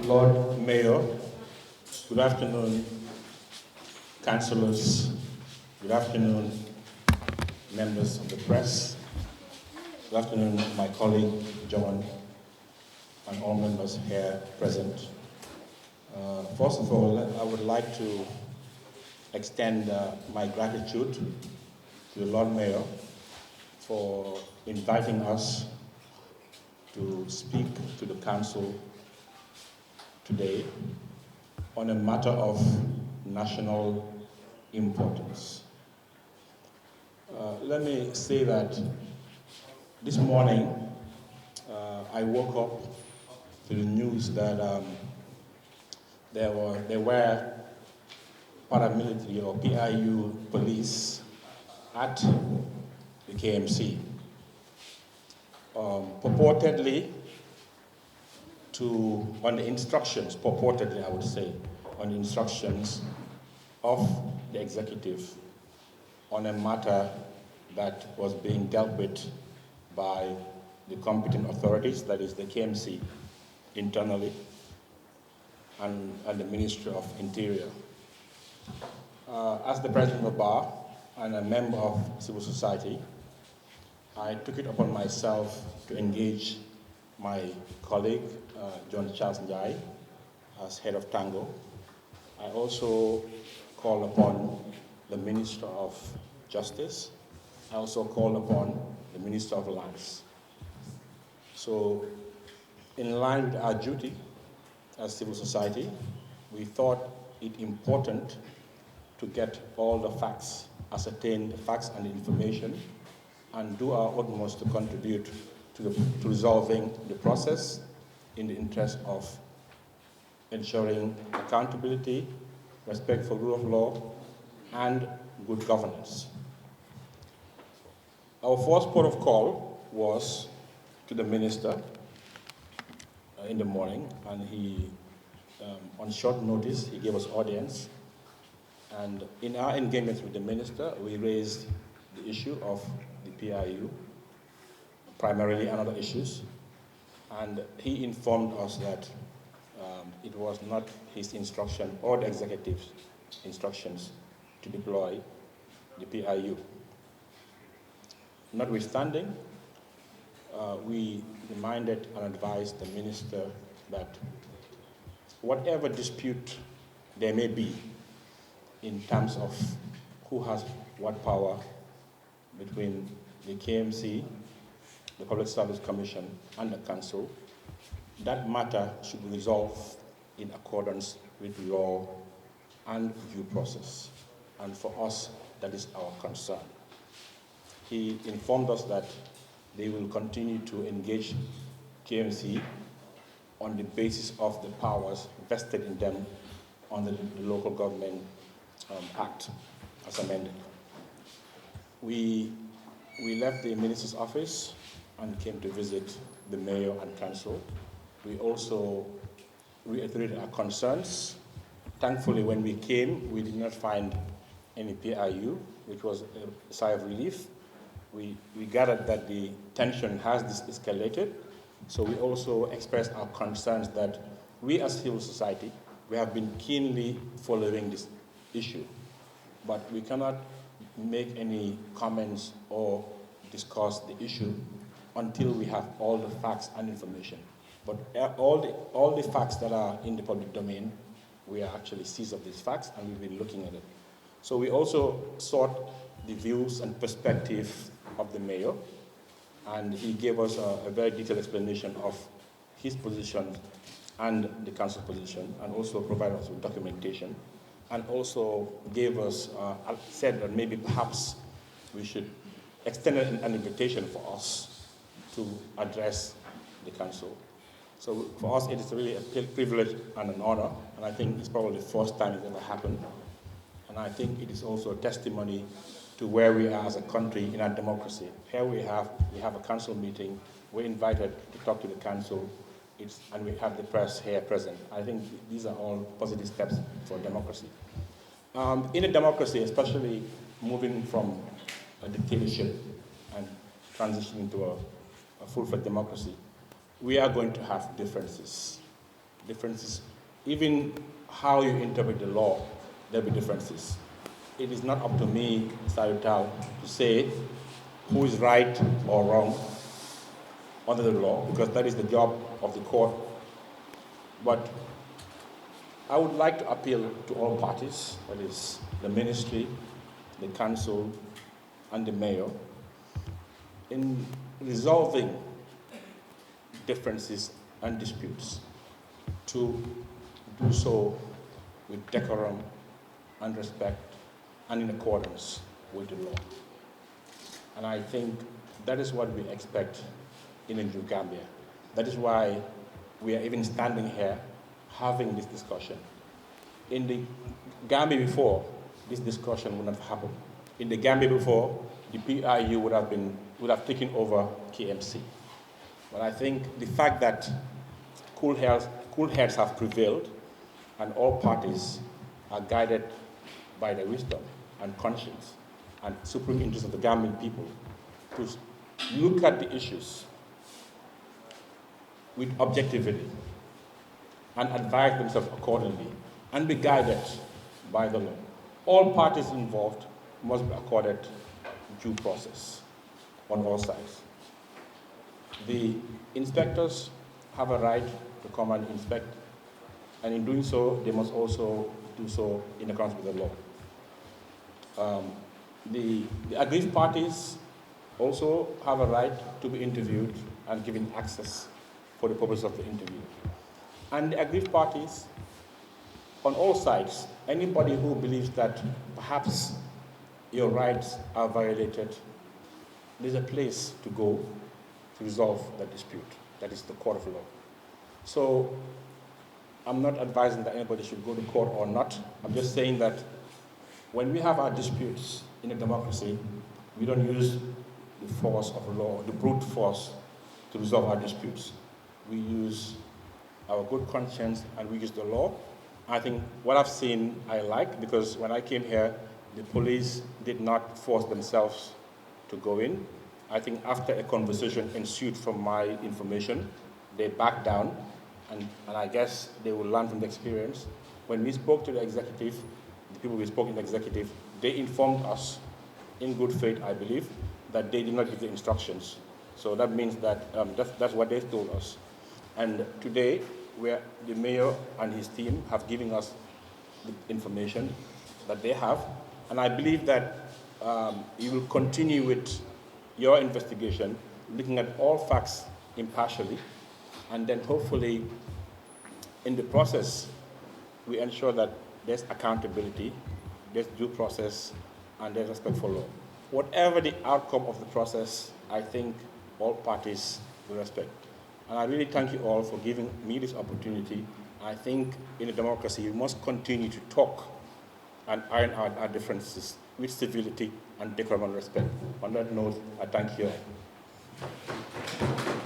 Lord Mayor, good afternoon, councillors, good afternoon, members of the press, good afternoon, my colleague John, and all members here present. First of all, I would like to extend my gratitude to the Lord Mayor for inviting us to speak to the Council today on a matter of national importance. Let me say that this morning I woke up to the news that there were paramilitary or PIU police at the KMC, purportedly on the instructions, purportedly I would say, on the instructions of the executive on a matter that was being dealt with by the competent authorities, that is the KMC internally, and the Ministry of Interior. As the President of the Bar and a member of civil society, I took it upon myself to engage my colleague, John Charles Njai, as head of Tango. I also called upon the Minister of Justice. I also called upon the Minister of Lands. So, in line with our duty as civil society, we thought it important to get all the facts, ascertain the facts and the information, and do our utmost to contribute to resolving the process in the interest of ensuring accountability, respect for rule of law, and good governance. Our first port of call was to the minister in the morning, and he, on short notice, he gave us audience. And in our engagement with the minister, we raised the issue of the PIU, primarily and other issues, and he informed us that it was not his instruction or the executive's instructions to deploy the PIU. Notwithstanding, we reminded and advised the minister that whatever dispute there may be in terms of who has what power between the KMC, the Public Service Commission, and the Council, that matter should be resolved in accordance with law and due process. And for us, that is our concern. He informed us that they will continue to engage KMC on the basis of the powers vested in them under the Local Government Act as amended. We left the minister's office and came to visit the mayor and council. We also reiterated our concerns. Thankfully, when we came, we did not find any PIU, which was a sigh of relief. We gathered that the tension has escalated, so we also expressed our concerns that we as civil society, we have been keenly following this issue, but we cannot make any comments or discuss the issue until we have all the facts and information. But all the facts that are in the public domain, we are actually seized of these facts, and we've been looking at it. So we also sought the views and perspective of the mayor, and he gave us a very detailed explanation of his position and the council position, and also provided us with documentation, and also gave us, said that maybe perhaps we should extend an invitation for us to address the council. So for us, it is really a privilege and an honor, and I think it's probably the first time it's ever happened. And I think it is also a testimony to where we are as a country in our democracy. Here we have a council meeting, we're invited to talk to the council, and we have the press here present. I think these are all positive steps for democracy. In a democracy, especially moving from a dictatorship and transitioning to a full-fledged democracy, we are going to have differences. differences. Even how you interpret the law, there'll be differences. It is not up to me, Salieu, to say who is right or wrong under the law, because that is the job of the court. But I would like to appeal to all parties, that is the ministry, the council, and the mayor, in resolving differences and disputes, to do so with decorum and respect and in accordance with the law. And I think that is what we expect in a new Gambia. That is why we are even standing here having this discussion. In the Gambia before, this discussion would not have happened. In the Gambia before, the PIU would have taken over KMC. But I think the fact that cool heads have prevailed and all parties are guided by their wisdom and conscience and supreme interest of the Gambian people to look at the issues with objectivity and advise themselves accordingly and be guided by the law. All parties involved must be accorded due process on all sides. The inspectors have a right to come and inspect, and in doing so, they must also do so in accordance with the law. The aggrieved parties also have a right to be interviewed and given access for the purpose of the interview. And the aggrieved parties, on all sides, anybody who believes that perhaps your rights are violated, there's a place to go to resolve that dispute. That is the court of law. So I'm not advising that anybody should go to court or not. I'm just saying that when we have our disputes in a democracy, we don't use the force of law, the brute force, to resolve our disputes. We use our good conscience and we use the law. I think what I've seen I like, because when I came here, the police did not force themselves to go in. I think after a conversation ensued from my information, they backed down, and I guess they will learn from the experience. When we spoke to the executive, the people we spoke in the executive, they informed us, in good faith, I believe, that they did not give the instructions. So that means that that's what they told us. And today, where the mayor and his team have given us the information that they have, and I believe that you will continue with your investigation, looking at all facts impartially, and then hopefully, in the process, we ensure that there's accountability, there's due process, and there's respect for law. Whatever the outcome of the process, I think all parties will respect. And I really thank you all for giving me this opportunity. I think in a democracy, we must continue to talk and iron out our differences with civility and decorum and respect. On that note, I thank you all.